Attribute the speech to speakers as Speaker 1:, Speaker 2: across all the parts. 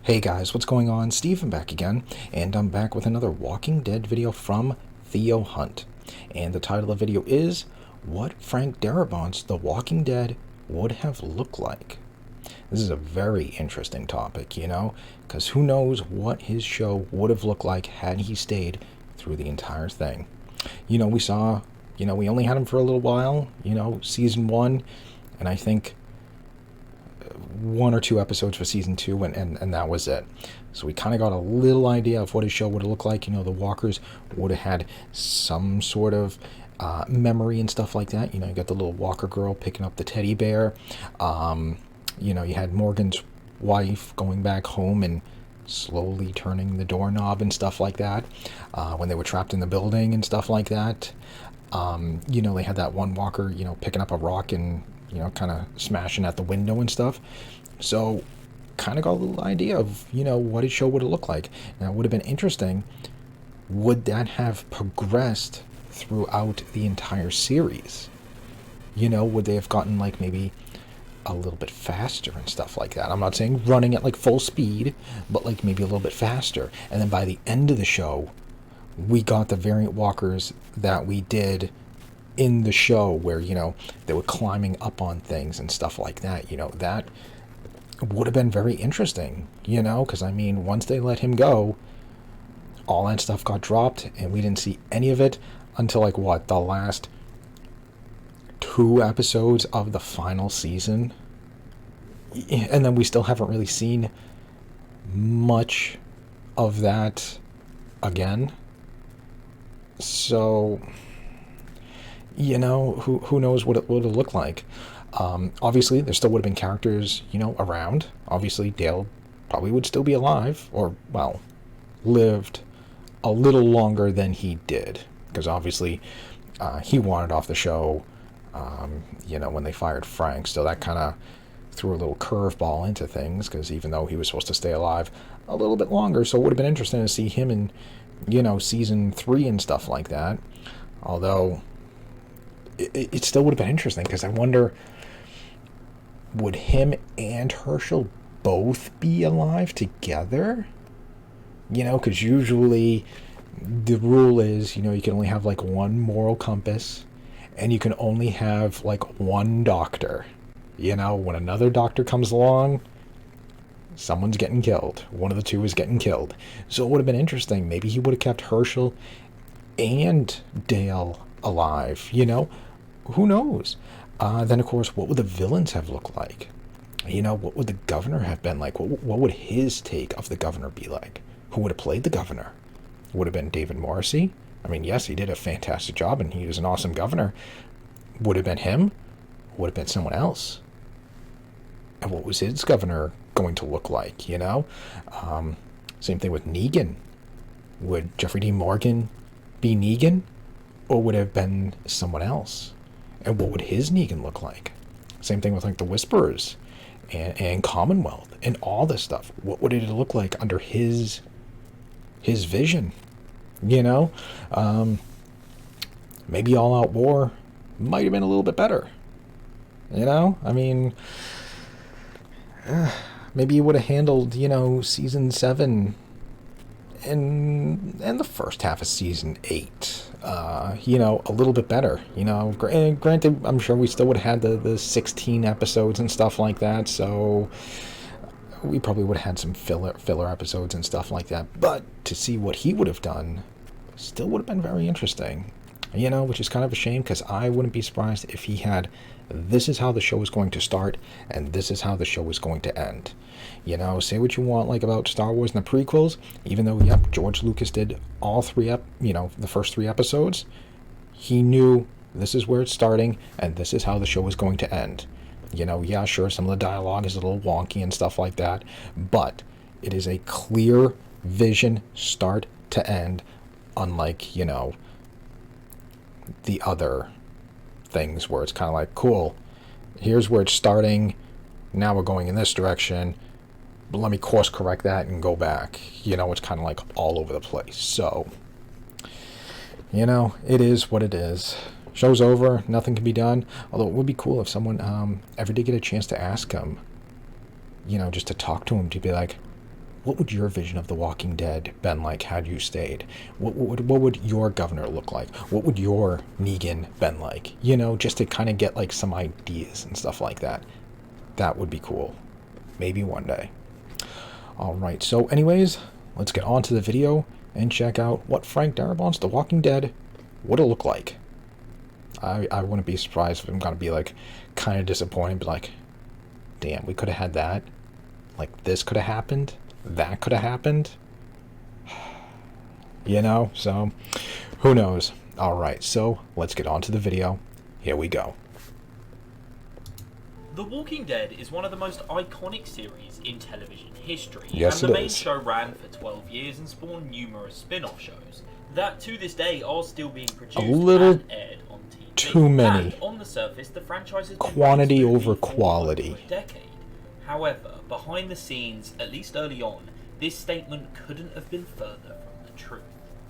Speaker 1: Hey guys, what's going on? Steven back again, and I'm back with another Walking Dead video from Theo Hunt. And the title of the video is, What Frank Darabont's The Walking Dead Would Have Looked Like. This is a very interesting topic, because who knows what his show would have looked like had he stayed through the entire thing. We saw, we only had him for a little while, season 1, and I think one or two episodes for season 2, and that was it. So we kind of got a little idea of what his show would have looked like. The walkers would have had some sort of memory and stuff like that. You got the little walker girl picking up the teddy bear. You had Morgan's wife going back home and slowly turning the doorknob and stuff like that when they were trapped in the building and stuff like that. They had that one walker, picking up a rock and kind of smashing at the window and stuff. So kind of got a little idea of, what his show would have looked like. Now, it would have been interesting. Would that have progressed throughout the entire series? Would they have gotten like maybe a little bit faster and stuff like that? I'm not saying running at like full speed, but like maybe a little bit faster. And then by the end of the show, we got the variant walkers that we did in the show where, they were climbing up on things and stuff like that. That would have been very interesting, because, once they let him go, all that stuff got dropped, and we didn't see any of it until, the last 2 episodes of the final season. And then we still haven't really seen much of that again. So who knows what it would have looked like. Obviously, there still would have been characters, around. Obviously, Dale probably would still be alive, or, lived a little longer than he did. Because obviously, he wanted off the show, when they fired Frank. So that kind of threw a little curveball into things, because even though he was supposed to stay alive a little bit longer, so it would have been interesting to see him in, season 3 and stuff like that. Although it still would have been interesting, because I wonder, would him and Herschel both be alive together? Because usually the rule is, you can only have one moral compass, and you can only have one doctor. When another doctor comes along, someone's getting killed. One of the two is getting killed. So it would have been interesting. Maybe he would have kept Herschel and Dale alive, Who knows? Then, of course, what would the villains have looked like? What would the governor have been like? What would his take of the governor be like? Who would have played the governor? Would have been David Morrissey? Yes, he did a fantastic job, and he was an awesome governor. Would have been him? Would have been someone else? And what was his governor going to look like, Same thing with Negan. Would Jeffrey D. Morgan be Negan? Or would it have been someone else? And what would his Negan look like? Same thing with the Whisperers and Commonwealth and all this stuff. What would it look like under his vision? Maybe All Out War might have been a little bit better. Maybe he would have handled, season 7 and the first half of season 8, a little bit better. Granted, I'm sure we still would have had the 16 episodes and stuff like that, so we probably would have had some filler episodes and stuff like that. But to see what he would have done still would have been very interesting. Which is kind of a shame, because I wouldn't be surprised if he had, this is how the show is going to start, and this is how the show is going to end. Say what you want, about Star Wars and the prequels, even though, George Lucas did all 3, the first 3 episodes, he knew this is where it's starting, and this is how the show is going to end. Sure, some of the dialogue is a little wonky and stuff like that, but it is a clear vision, start to end, unlike, the other things where it's kind of cool, here's where it's starting, now we're going in this direction, but let me course correct that and go back. It's kind of all over the place. So, it is what it is. Show's over, nothing can be done. Although it would be cool if someone ever did get a chance to ask him, just to talk to him, to be like, what would your vision of The Walking Dead been like had you stayed? What would your governor look like? What would your Negan been like? You know, just to kind of get like some ideas and stuff like that. That would be cool. Maybe one day. Alright, so anyways, let's get on to the video and check out what Frank Darabont's The Walking Dead would have looked like. I wouldn't be surprised if I'm going to be like kind of disappointed, but like, damn, we could have had that. Like, this could have happened. That could have happened. You know, so who knows? Alright, so let's get on to the video. Here we go.
Speaker 2: The Walking Dead is one of the most iconic series in television history,
Speaker 1: Yes,
Speaker 2: and the
Speaker 1: it
Speaker 2: main
Speaker 1: is.
Speaker 2: show ran for 12 years and spawned numerous spin-off shows that to this day are still being produced and aired on TV.
Speaker 1: Too many.
Speaker 2: And on the surface, the franchise has been
Speaker 1: Quantity
Speaker 2: running
Speaker 1: over
Speaker 2: smoothly for
Speaker 1: quality.
Speaker 2: over a decade. However, behind the scenes, at least early on, this statement couldn't have been further from the truth.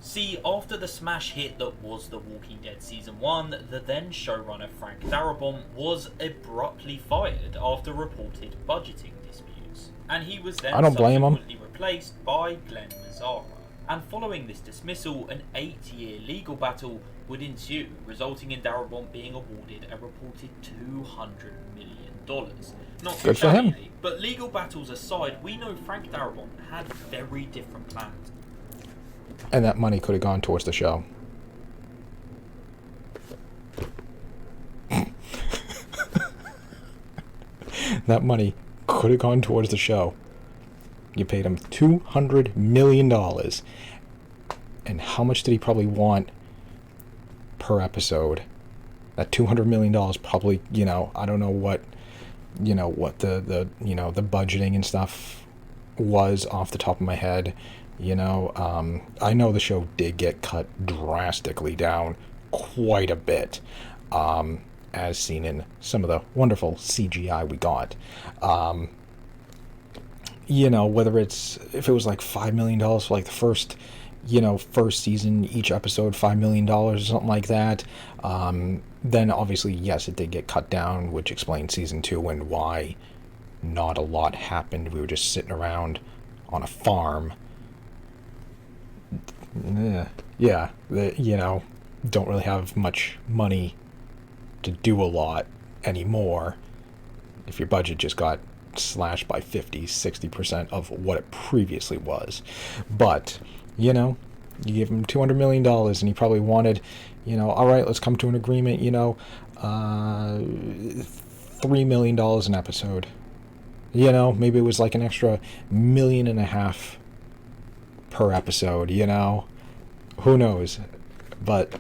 Speaker 2: See, after the smash hit that was The Walking Dead Season 1, the then showrunner Frank Darabont was abruptly fired after reported budgeting disputes, and he was then
Speaker 1: I don't blame him.
Speaker 2: subsequently replaced by Glenn Mazzara. And following this dismissal, an 8-year legal battle would ensue, resulting in Darabont being awarded a reported $200 million. Not
Speaker 1: Good for him.
Speaker 2: shabby, but legal battles aside, we know Frank Darabont had very different plans.
Speaker 1: And that money could have gone towards the show. That money could have gone towards the show. You paid him $200 million. And how much did he probably want per episode? That $200 million probably, you know, I don't know what, you know, what the budgeting and stuff was off the top of my head. You know, I know the show did get cut drastically down quite a bit, as seen in some of the wonderful CGI we got. You know, whether if it was like $5 million for like the first season, each episode $5 million or something like that, then obviously, yes, it did get cut down, which explains season 2 and why not a lot happened. We were just sitting around on a farm. Yeah, you know, don't really have much money to do a lot anymore if your budget just got slashed by 50-60% of what it previously was. But, you know, you give him $200 million and he probably wanted, you know, all right, let's come to an agreement, you know, $3 million an episode. You know, maybe it was like an extra $1.5 million per episode, you know, who knows, but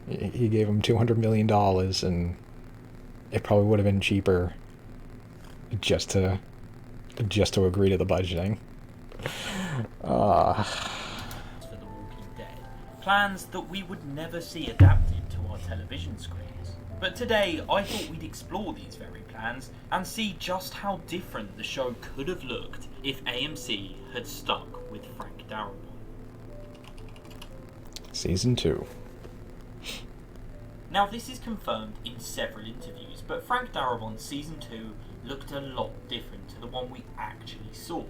Speaker 1: he gave him $200 million and it probably would have been cheaper just to agree to the budgeting.
Speaker 2: For The Walking Dead, plans that we would never see adapted to our television screens. But today, I thought we'd explore these very plans and see just how different the show could have looked if AMC had stuck with Frank Darabont.
Speaker 1: Season 2.
Speaker 2: Now, this is confirmed in several interviews, but Frank Darabont's Season 2 looked a lot different to the one we actually saw.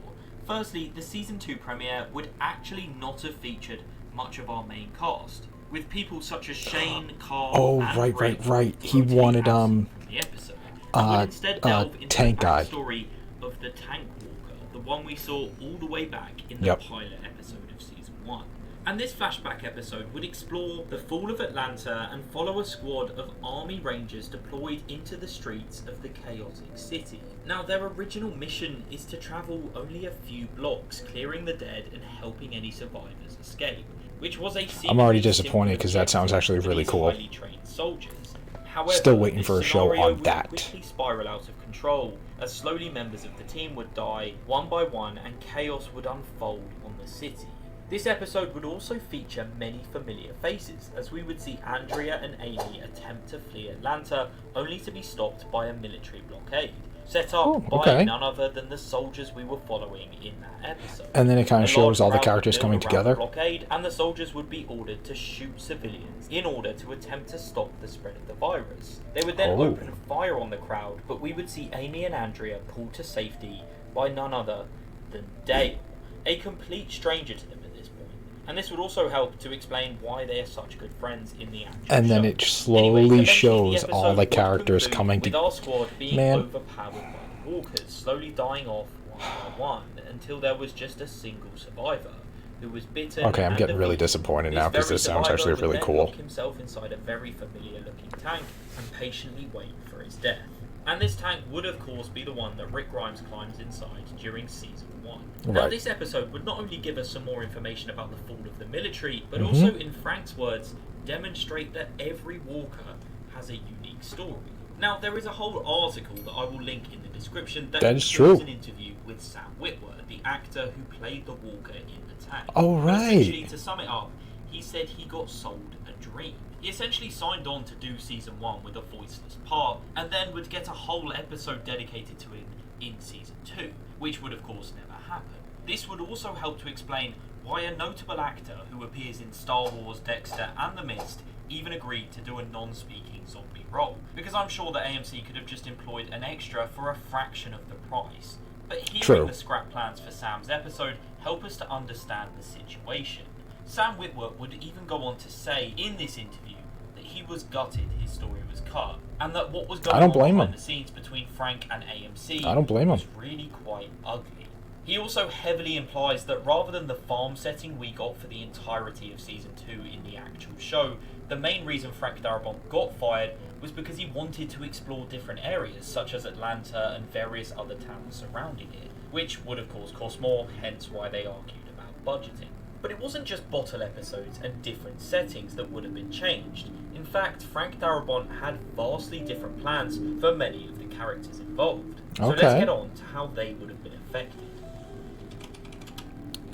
Speaker 2: Firstly, the Season 2 premiere would actually not have featured much of our main cast, with people such as Shane, Carl, and
Speaker 1: right. He wanted
Speaker 2: from the episode, and would instead delve into
Speaker 1: tank
Speaker 2: the
Speaker 1: guy.
Speaker 2: backstory of the Tank Walker, the one we saw all the way back in the pilot episode of Season 1. And this flashback episode would explore the fall of Atlanta and follow a squad of army rangers deployed into the streets of the chaotic city. Now, their original mission is to travel only a few blocks, clearing the dead and helping any survivors escape, which was a
Speaker 1: I'm already disappointed because that sounds actually really cool.
Speaker 2: highly trained soldiers. However,
Speaker 1: Still waiting for a
Speaker 2: this
Speaker 1: show
Speaker 2: scenario
Speaker 1: on
Speaker 2: would
Speaker 1: that.
Speaker 2: quickly spiral out of control, as slowly members of the team would die one by one and chaos would unfold on the city. This episode would also feature many familiar faces, as we would see Andrea and Amy attempt to flee Atlanta, only to be stopped by a military blockade, set up by none other than the soldiers we were following in that episode.
Speaker 1: And then it kind of shows all the
Speaker 2: crowd
Speaker 1: characters
Speaker 2: would
Speaker 1: coming
Speaker 2: build around
Speaker 1: together.
Speaker 2: the blockade, and the soldiers would be ordered to shoot civilians in order to attempt to stop the spread of the virus. They would then open fire on the crowd, but we would see Amy and Andrea pulled to safety by none other than Dale, a complete stranger to them at this point. And this would also help to explain why they are such good friends in the actual
Speaker 1: And then
Speaker 2: show.
Speaker 1: it slowly
Speaker 2: Eventually,
Speaker 1: shows
Speaker 2: the
Speaker 1: all
Speaker 2: episode
Speaker 1: the
Speaker 2: would
Speaker 1: characters
Speaker 2: conclude
Speaker 1: coming
Speaker 2: with our squad being
Speaker 1: Man.
Speaker 2: overpowered by the walkers, slowly dying off one by one until there was just a single survivor who was bitten.
Speaker 1: Okay, I'm
Speaker 2: and
Speaker 1: getting really
Speaker 2: defeated.
Speaker 1: disappointed now because
Speaker 2: very
Speaker 1: this sounds
Speaker 2: survivor
Speaker 1: actually
Speaker 2: would
Speaker 1: really
Speaker 2: then
Speaker 1: cool.
Speaker 2: lock himself inside a very familiar-looking tank and patiently wait for his death. And this tank would, of course, be the one that Rick Grimes climbs inside during Season 1. Now,
Speaker 1: Right.
Speaker 2: this episode would not only give us some more information about the fall of the military, but also, in Frank's words, demonstrate that every walker has a unique story. Now, there is a whole article that I will link in the description that
Speaker 1: is
Speaker 2: includes
Speaker 1: true.
Speaker 2: an interview with Sam Witwer, the actor who played the walker in the tank.
Speaker 1: Oh, right.
Speaker 2: Essentially, to sum it up, he said he got sold a dream. He essentially signed on to do Season 1 with a voiceless part, and then would get a whole episode dedicated to him in Season 2, which would of course never happen. This would also help to explain why a notable actor who appears in Star Wars, Dexter, and The Mist even agreed to do a non-speaking zombie role, because I'm sure that AMC could have just employed an extra for a fraction of the price. But hearing the scrap plans for Sam's episode help us to understand the situation. Sam Witwer would even go on to say in this interview that he was gutted his story was cut, and that what was going on behind the scenes between Frank and AMC was really quite ugly. He also heavily implies that rather than the farm setting we got for the entirety of Season 2 in the actual show, the main reason Frank Darabont got fired was because he wanted to explore different areas, such as Atlanta and various other towns surrounding it, which would of course cost more, hence why they argued about budgeting. But it wasn't just bottle episodes and different settings that would have been changed. In fact, Frank Darabont had vastly different plans for many of the characters involved. So let's get on to how they would have been affected.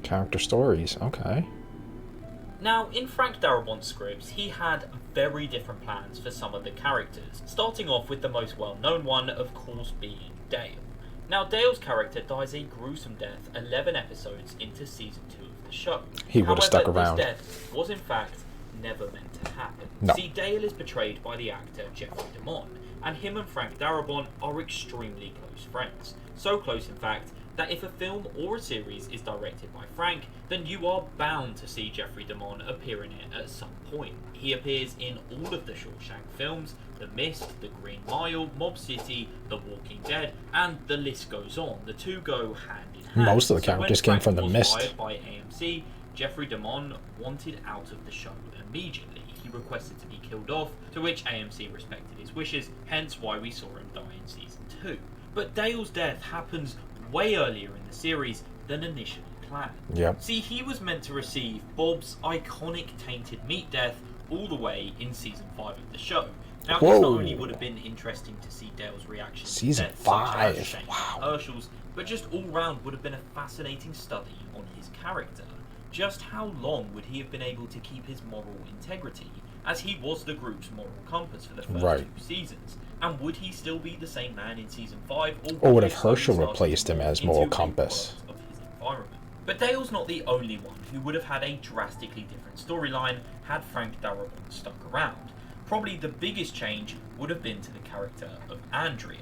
Speaker 1: Character stories, okay.
Speaker 2: Now, in Frank Darabont's scripts, he had very different plans for some of the characters, starting off with the most well-known one, of course, being Dale. Now, Dale's character dies a gruesome death 11 episodes into Season 2 of the show.
Speaker 1: He would have stuck around.
Speaker 2: This death was, in fact, never meant to happen.
Speaker 1: No.
Speaker 2: See, Dale is portrayed by the actor Jeffrey DeMond, and him and Frank Darabont are extremely close friends. So close, in fact, that if a film or a series is directed by Frank, then you are bound to see Jeffrey DeMond appear in it at some point. He appears in all of the Shawshank films, The Mist, The Green Mile, Mob City, The Walking Dead, and the list goes on. The two go hand in hand.
Speaker 1: Most of the characters came from The Mist.
Speaker 2: Fired by AMC, Jeffrey DeMond wanted out of the show immediately. He requested to be killed off, to which AMC respected his wishes, hence why we saw him die in Season 2. But Dale's death happens way earlier in the series than initially planned.
Speaker 1: Yep.
Speaker 2: See, he was meant to receive Bob's iconic tainted meat death all the way in Season 5 of the show. Now, this not only would have been interesting to see Dale's reaction
Speaker 1: Season
Speaker 2: to death,
Speaker 1: 5,
Speaker 2: such as Shane
Speaker 1: wow.
Speaker 2: Herschel's, but just all round would have been a fascinating study on his character. Just how long would he have been able to keep his moral integrity, as he was the group's moral compass for the first 2 seasons? And would he still be the same man in Season 5,
Speaker 1: or would have Herschel replaced him as moral compass?
Speaker 2: Of his environment? But Dale's not the only one who would have had a drastically different storyline had Frank Darabont stuck around. Probably the biggest change would have been to the character of Andrea.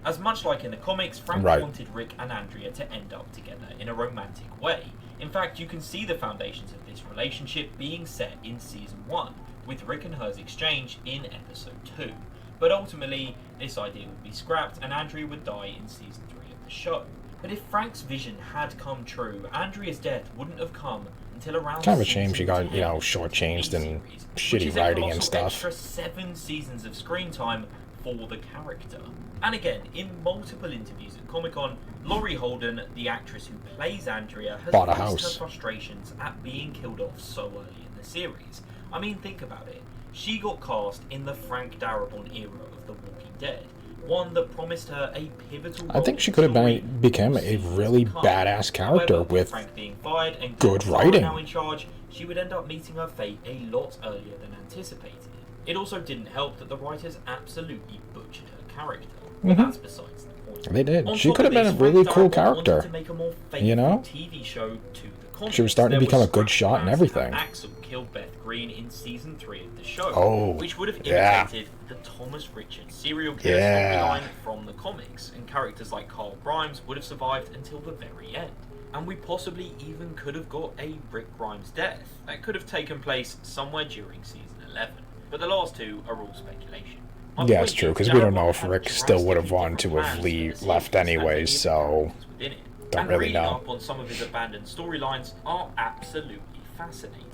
Speaker 2: As much like in the comics, Frank wanted Rick and Andrea to end up together in a romantic way. In fact, you can see the foundations of this relationship being set in Season 1, with Rick and her's exchange in Episode 2. But ultimately, this idea would be scrapped and Andrea would die in Season 3 of the show. But if Frank's vision had come true, Andrea's death wouldn't have come until around
Speaker 1: kind of a shame she got, shortchanged and shitty writing and stuff.
Speaker 2: Extra 7 seasons of screen time for the character. And again, in multiple interviews at Comic-Con, Laurie Holden, the actress who plays Andrea, has voiced her frustrations at being killed off so early in the series. I mean, think about it. She got cast in the Frank Darabont era of The Walking Dead, one that promised her a pivotal role.
Speaker 1: I think she could have become a really badass character.
Speaker 2: However,
Speaker 1: with
Speaker 2: Frank being fired and
Speaker 1: good writing.
Speaker 2: Now in charge, she would end up meeting her fate a lot earlier than anticipated. It also didn't help that the writers absolutely butchered her character. But that's besides the point.
Speaker 1: They did. She could have been a really cool character.
Speaker 2: To make a more TV show to the comics.
Speaker 1: She was starting to become a good shot and everything.
Speaker 2: Axel killed Beth Green in Season 3 of the show, which would have imitated the Thomas Richards serial killer storyline from the comics, and characters like Carl Grimes would have survived until the very end. and we possibly even could have got a Rick Grimes death that could have taken place somewhere during season 11. But the last two are all speculation.
Speaker 1: Yeah, it's true, because we don't know if Rick still would have wanted to have left anyways, so don't really know.
Speaker 2: And reading up on some of his abandoned storylines are absolutely fascinating.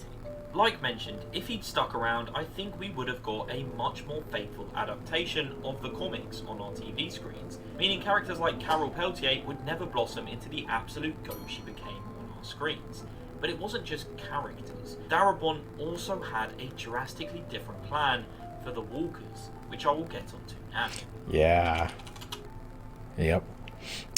Speaker 2: Like mentioned, if he'd stuck around, I think we would have got a much more faithful adaptation of the comics on our TV screens, meaning characters like Carol Peltier would never blossom into the absolute goat she became on our screens. But it wasn't just characters. Darabont also had a drastically different plan for the Walkers, which I will get onto now.
Speaker 1: Yeah. Yep.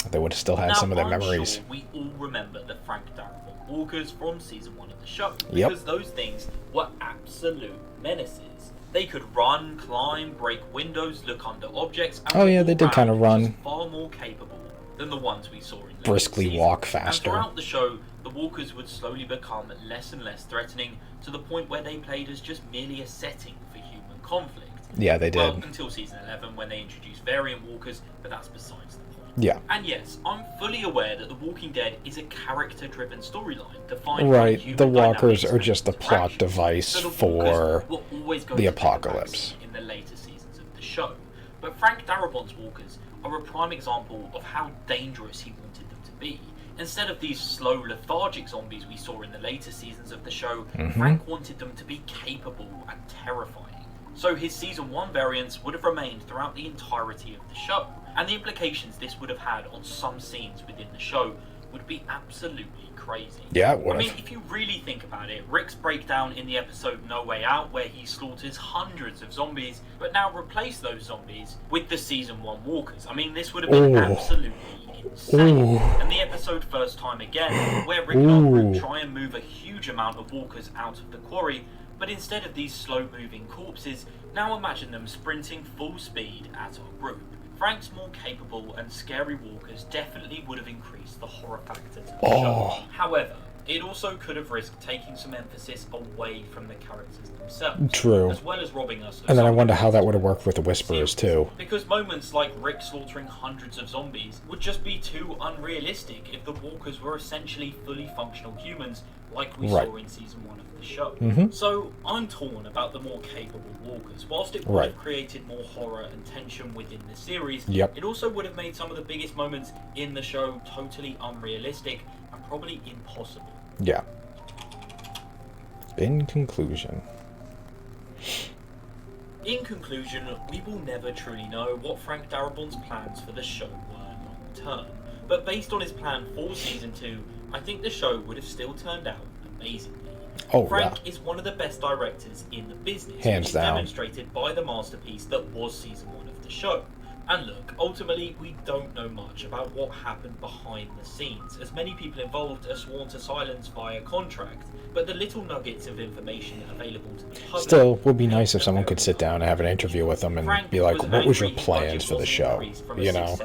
Speaker 1: They would have still had some of their memories.
Speaker 2: Sure we all remember the Frank Darabont Walkers from season 1 of the show, because those things were absolute menaces. They could run, climb, break windows, look under objects, and
Speaker 1: they did kind of run.
Speaker 2: Far more capable than the ones we saw in the
Speaker 1: briskly walk faster.
Speaker 2: And throughout the show, the Walkers would slowly become less and less threatening, to the point where they played as just merely a setting for human conflict.
Speaker 1: Yeah, they did.
Speaker 2: Well, until season 11, when they introduced variant Walkers, but that's besides the point.
Speaker 1: Yeah.
Speaker 2: And yes, I'm fully aware that The Walking Dead is a character-driven storyline defined
Speaker 1: by
Speaker 2: human
Speaker 1: the Walkers
Speaker 2: dynamics
Speaker 1: are just a plot device
Speaker 2: so
Speaker 1: for the
Speaker 2: apocalypse
Speaker 1: apocalypse.
Speaker 2: In the later seasons of the show. But Frank Darabont's Walkers are a prime example of how dangerous he wanted them to be. Instead of these slow, lethargic zombies we saw in the later seasons of the show, Frank wanted them to be capable and terrifying. So his season 1 variants would have remained throughout the entirety of the show, and the implications this would have had on some scenes within the show would be absolutely crazy.
Speaker 1: Yeah, it would have.
Speaker 2: I mean, if you really think about it, Rick's breakdown in the episode No Way Out, where he slaughters hundreds of zombies, but now replace those zombies with the season 1 walkers. I mean, this would have been absolutely insane. And the episode First Time Again, where Rick and our group try and move a huge amount of walkers out of the quarry, but instead of these slow-moving corpses, now imagine them sprinting full speed at our group. Frank's more capable and scary walkers definitely would have increased the horror factor to the show. However, it also could have risked taking some emphasis away from the characters themselves.
Speaker 1: True.
Speaker 2: As well as robbing us of
Speaker 1: and then I wonder how that would have worked with the Whisperers too.
Speaker 2: Because moments like Rick slaughtering hundreds of zombies would just be too unrealistic if the walkers were essentially fully functional humans like we saw in season 1 of the show. So I'm torn about the more capable walkers. Whilst it would have created more horror and tension within the series, it also would have made some of the biggest moments in the show totally unrealistic and probably impossible.
Speaker 1: Yeah. In conclusion,
Speaker 2: we will never truly know what Frank Darabont's plans for the show were long term. But based on his plan for season 2, I think the show would have still turned out amazingly. Frank is one of the best directors in the business,
Speaker 1: hands
Speaker 2: which is
Speaker 1: down,
Speaker 2: demonstrated by the masterpiece that was season 1 of the show. And look, ultimately, we don't know much about what happened behind the scenes, as many people involved are sworn to silence via contract, but the little nuggets of information available to the public...
Speaker 1: Still, would be nice if someone could sit down and have an interview with them and be like, what was your plans for the show? You know?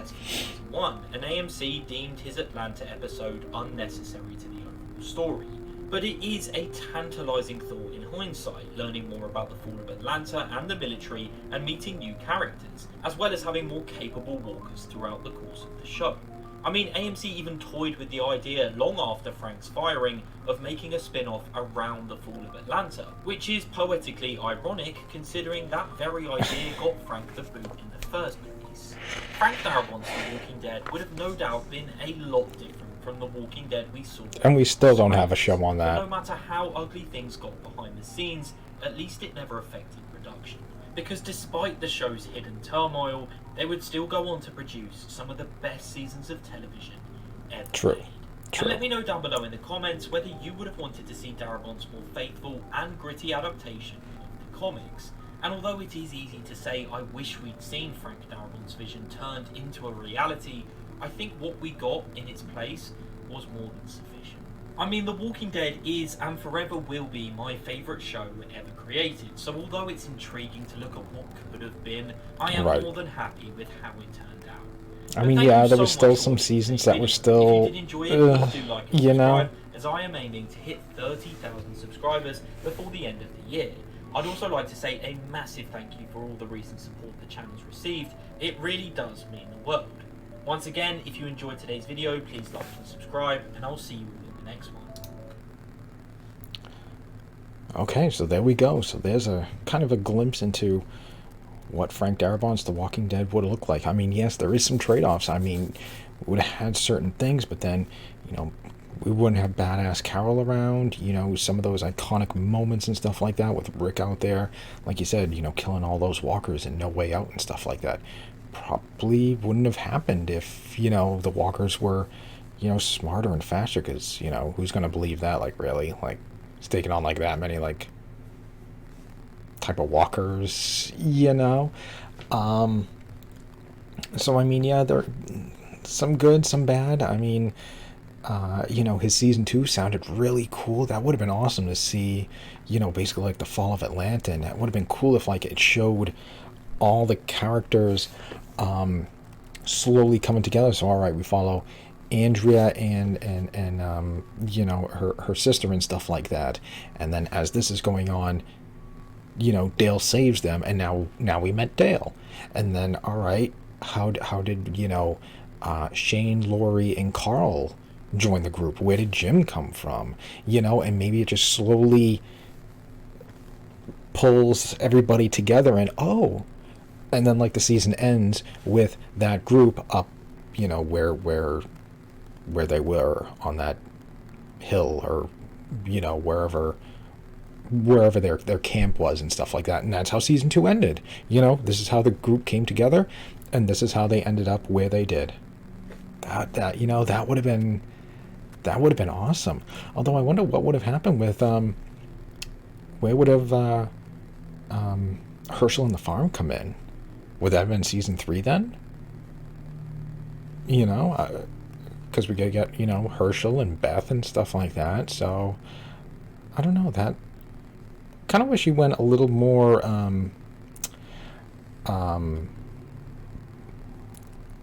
Speaker 2: And AMC deemed his Atlanta episode unnecessary to the overall story. But it is a tantalising thought in hindsight, learning more about the fall of Atlanta and the military and meeting new characters, as well as having more capable walkers throughout the course of the show. I mean, AMC even toyed with the idea long after Frank's firing of making a spin-off around the fall of Atlanta, which is poetically ironic considering that very idea got Frank the boot in the first place. Frank Darabont's The Walking Dead would have no doubt been a lot different from The Walking Dead we saw.
Speaker 1: And we still don't have a show on that.
Speaker 2: No matter how ugly things got behind the scenes, at least it never affected production. Because despite the show's hidden turmoil, they would still go on to produce some of the best seasons of television ever made. And let me know down below in the comments whether you would have wanted to see Darabont's more faithful and gritty adaptation of the comics. And although it is easy to say I wish we'd seen Frank Darabont's vision turned into a reality, I think what we got in its place was more than sufficient. I mean, The Walking Dead is and forever will be my favourite show ever created, so although it's intriguing to look at what could have been, I am more than happy with how it turned out.
Speaker 1: I mean, yeah, there was still some seasons that were still,
Speaker 2: if you did enjoy it, do like and
Speaker 1: you know,
Speaker 2: as I am aiming to hit 30,000 subscribers before the end of the year. I'd also like to say a massive thank you for all the recent support the channel's received. It really does mean the world. Once again, if you enjoyed today's video, please like and subscribe, and I'll see you in the next one.
Speaker 1: Okay, so there we go. So there's a kind of a glimpse into what Frank Darabont's The Walking Dead would look like. I mean, yes, there is some trade-offs. I mean, we would have had certain things, but then, you know, we wouldn't have badass Carol around, you know, some of those iconic moments and stuff like that with Rick out there, like you said, you know, killing all those walkers and No Way Out and stuff like that. Probably wouldn't have happened if, you know, the walkers were, you know, smarter and faster, because, you know, who's going to believe that, like, really? Like, it's taking on, like, that many, like, type of walkers, you know? So, I mean, yeah, there some good, some bad. I mean, you know, his season 2 sounded really cool. That would have been awesome to see, you know, basically like the fall of Atlanta. And that would have been cool if, like, it showed all the characters slowly coming together. So, all right, we follow Andrea and you know, her sister and stuff like that. And then as this is going on, you know, Dale saves them, and now we met Dale. And then, all right, how did, you know, Shane, Lori, and Carl join the group? Where did Jim come from? You know, and maybe it just slowly pulls everybody together, and and then, like, the season ends with that group up, you know, where they were on that hill, or, you know, wherever their camp was and stuff like that. And that's how season 2 ended. You know, this is how the group came together, and this is how they ended up where they did. That you know, that would have been awesome. Although I wonder what would have happened with where would have Herschel and the farm come in? Would that have been season 3 then? You know, because we could get, you know, Herschel and Beth and stuff like that. So I don't know. That kind of wish he went a little more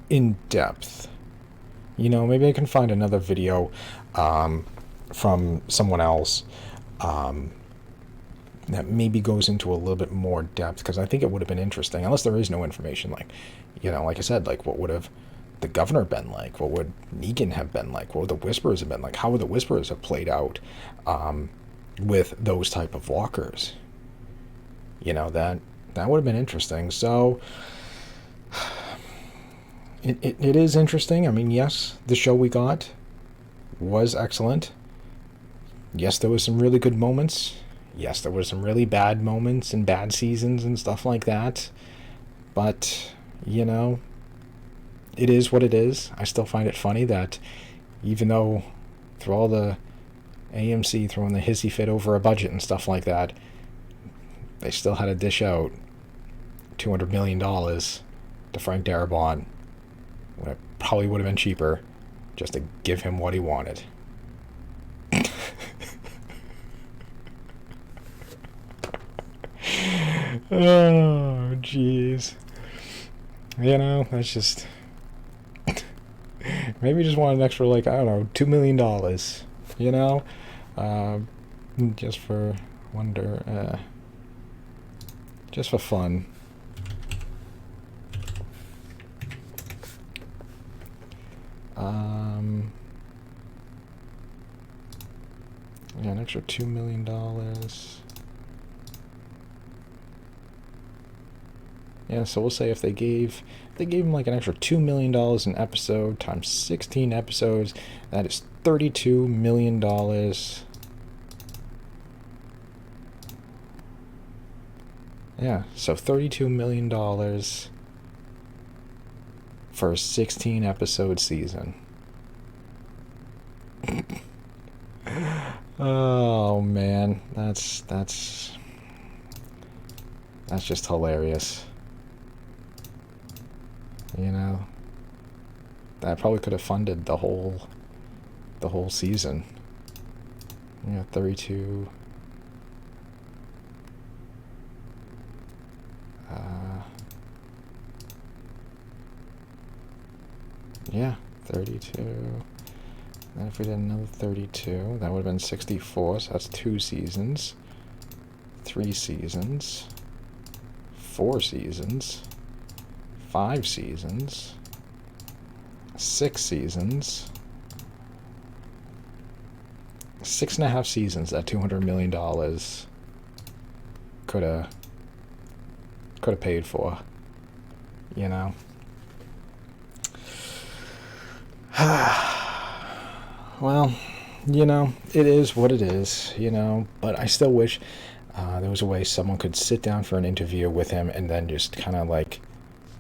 Speaker 1: in depth. You know, maybe I can find another video from someone else that maybe goes into a little bit more depth, because I think it would have been interesting, unless there is no information. Like, you know, like I said, like, what would have the governor been like? What would Negan have been like? What would the Whisperers have been like? How would the Whisperers have played out with those type of walkers? You know, that would have been interesting. So it is interesting. I mean, yes, the show we got was excellent. Yes, there was some really good moments. Yes, there were some really bad moments and bad seasons and stuff like that. But, you know, it is what it is. I still find it funny that even though through all the AMC throwing the hissy fit over a budget and stuff like that, they still had to dish out $200 million to Frank Darabont, when it probably would have been cheaper just to give him what he wanted. Oh, jeez. You know, that's just... Maybe just want an extra, like, I don't know, $2 million, you know? Just for wonder, just for fun. Yeah, an extra $2 million. Yeah, so we'll say if they gave him like an extra $2 million an episode times 16 episodes, that is $32 million. Yeah, so $32 million for a 16 episode season. Oh man, that's just hilarious. You know, that probably could have funded the whole season. Yeah, 32. Yeah, 32. Then if we did another 32, that would have been 64, so that's 2 seasons, 3 seasons, 4 seasons, 5 seasons, 6 seasons. 6.5 seasons at $200 million could have paid for, you know. Well, you know, it is what it is, you know, but I still wish there was a way someone could sit down for an interview with him and then just kind of like,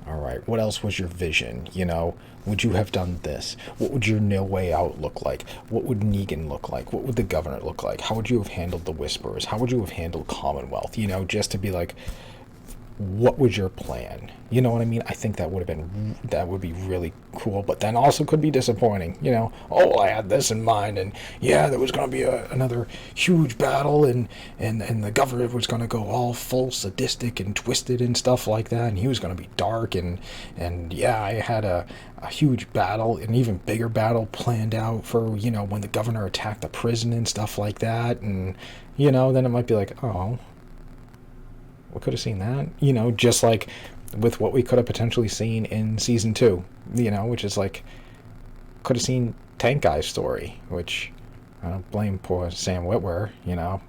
Speaker 1: all right, what else was your vision? You know, would you have done this? What would your no way out look like? What would Negan look like? What would the governor look like? How would you have handled the Whisperers? How would you have handled Commonwealth? You know, just to be like, what was your plan? You know what I mean? I think that would be really cool, but then also could be disappointing. You know, oh, I had this in mind, and yeah, there was going to be another huge battle, and the governor was going to go all full sadistic and twisted and stuff like that, and he was going to be dark, and yeah, I had a huge battle, an even bigger battle planned out for, you know, when the governor attacked the prison and stuff like that, and, you know, then it might be like, oh, we could have seen that, you know, just like with what we could have potentially seen in season 2, you know, which is like, could have seen Tank Guy's story, which I don't blame poor Sam Witwer, you know.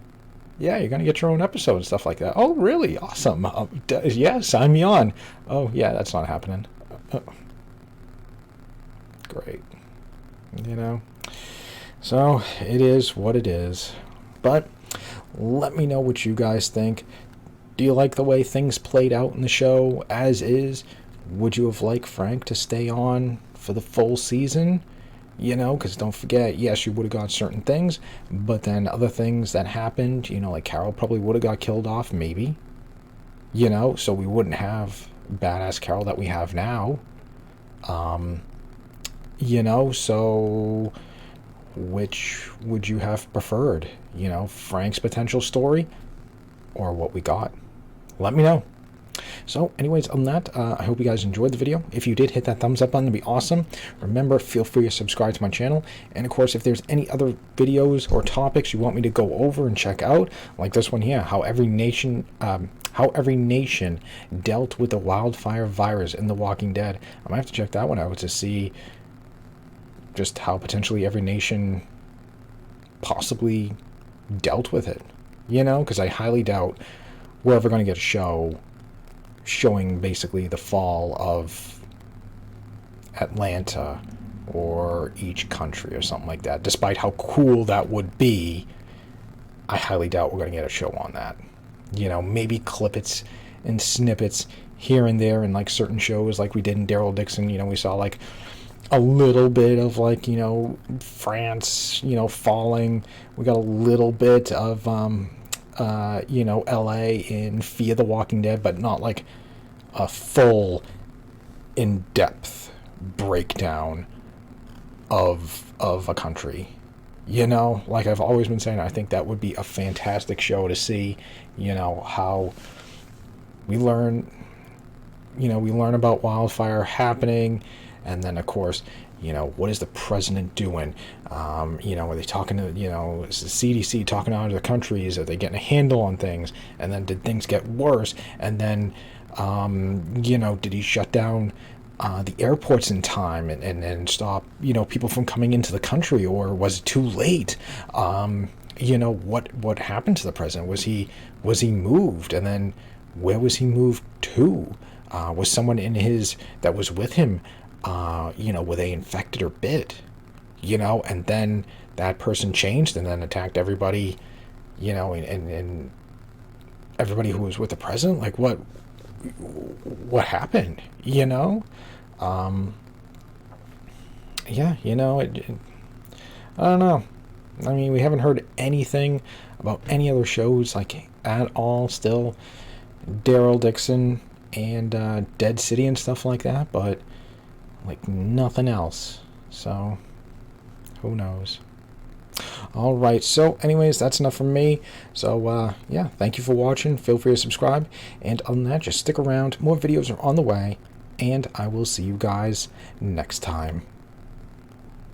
Speaker 1: Yeah, you're going to get your own episode and stuff like that. Oh, really? Awesome. Yeah, sign me on. Oh, yeah, that's not happening. Great. You know, so it is what it is. But let me know what you guys think. Do you like the way things played out in the show as is? Would you have liked Frank to stay on for the full season? You know, because don't forget, yes, you would have got certain things, but then other things that happened, you know, like Carol probably would have got killed off, maybe. You know, so we wouldn't have badass Carol that we have now. You know, so which would you have preferred? You know, Frank's potential story or what we got? Let me know. So anyways, on that, I hope you guys enjoyed the video. If you did, hit that thumbs up button, it'd be awesome. Remember, feel free to subscribe to my channel. And of course, if there's any other videos or topics you want me to go over and check out, like this one here, how every nation dealt with the wildfire virus in The Walking Dead. I might have to check that one out to see just how potentially every nation possibly dealt with it. You know, because I highly doubt we're ever going to get a show showing basically the fall of Atlanta or each country or something like that. Despite how cool that would be, I highly doubt we're going to get a show on that. You know, maybe clippets and snippets here and there in like certain shows like we did in Daryl Dixon. You know, we saw like a little bit of like, you know, France, you know, falling. We got a little bit of you know, LA in Fear the Walking Dead, but not like a full in-depth breakdown of a country. You know, like I've always been saying, I think that would be a fantastic show to see, you know, how we learn about wildfire happening, and then of course, you know, what is the president doing? You know, are they talking to, you know, is the CDC talking to other countries? Are they getting a handle on things? And then did things get worse? And then, you know, did he shut down the airports in time and stop, you know, people from coming into the country? Or was it too late? You know, what happened to the president? Was he moved? And then where was he moved to? Was someone that was with him, you know, were they infected or bit? You know, and then that person changed and then attacked everybody, you know, and everybody who was with the president. Like, what happened? You know? Yeah, you know, I don't know. I mean, we haven't heard anything about any other shows, like, at all still. Daryl Dixon and Dead City and stuff like that, but like nothing else. So who knows? All right, so anyways, that's enough from me. So yeah, thank you for watching. Feel free to subscribe, and other than that, just stick around. More videos are on the way, and I will see you guys next time.